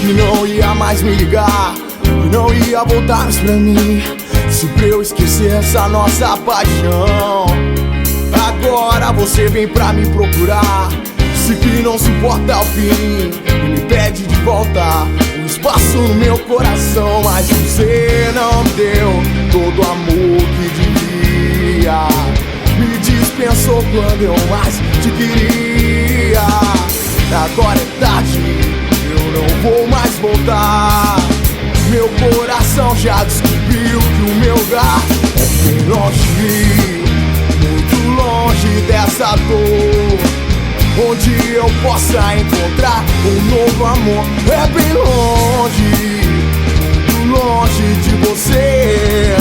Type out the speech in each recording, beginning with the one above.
que não ia mais me ligar, que não ia voltar mais pra mim, se pra eu esquecer essa nossa paixão. Agora você vem pra me procurar, disse que não suporta o fim e me pede de volta um espaço no meu coração. Mas você não me deu todo o amor que devia, me dispensou quando eu mais te queria. Agora é tarde, eu não vou mais voltar. Meu coração já descobriu que o meu lugar é bem longe, muito longe dessa dor, onde eu possa encontrar um novo amor. É bem longe, muito longe de você,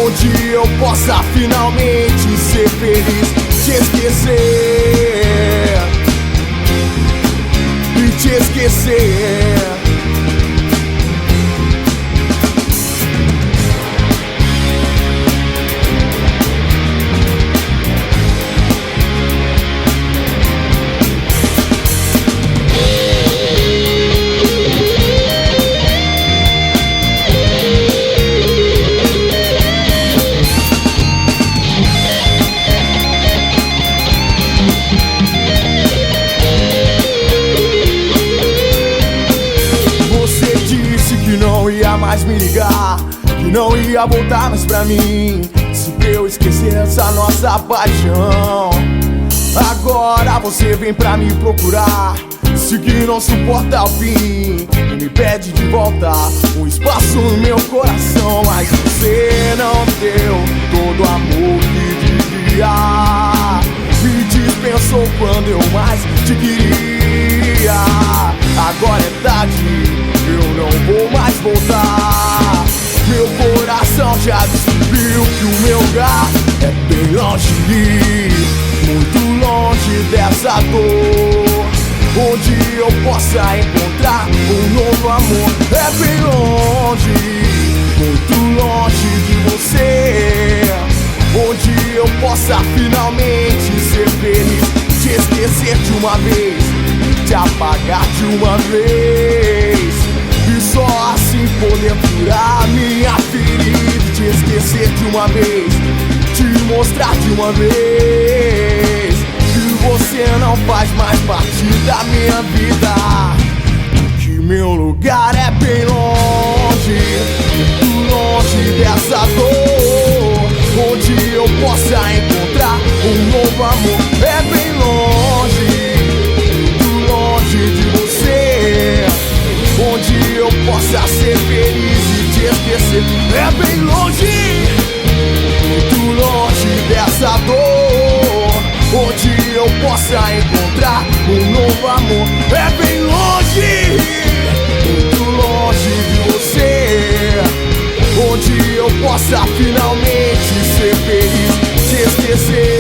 onde eu possa finalmente ser feliz, te esquecer e te esquecer. Que não ia mais me ligar, que não ia voltar mais pra mim, se pra eu esquecer essa nossa paixão. Agora você vem pra me procurar, disse que não suporta o fim e me pede de volta um espaço no meu coração. Mas você não me deu todo o amor que devia, me dispensou quando eu mais te queria. Agora é tarde, eu não vou mais voltar. Meu coração já descobriu que o meu lugar é bem longe, muito longe dessa dor, onde eu possa encontrar um novo amor. É bem longe, muito longe de você, onde eu possa finalmente ser feliz, te esquecer de uma vez, te apagar de uma vez, e só assim poder curar minha ferida, te esquecer de uma vez, te mostrar de uma vez que você não faz mais parte da minha vida, que meu lugar é bem longe, muito longe dessa dor, onde eu possa encontrar um novo amor. É bem longe, muito longe de você, onde eu possa ser feliz e te esquecer. É bem longe, muito longe dessa dor, onde eu possa encontrar um novo amor. É bem longe, muito longe de você, onde eu possa finalmente ser feliz, te esquecer.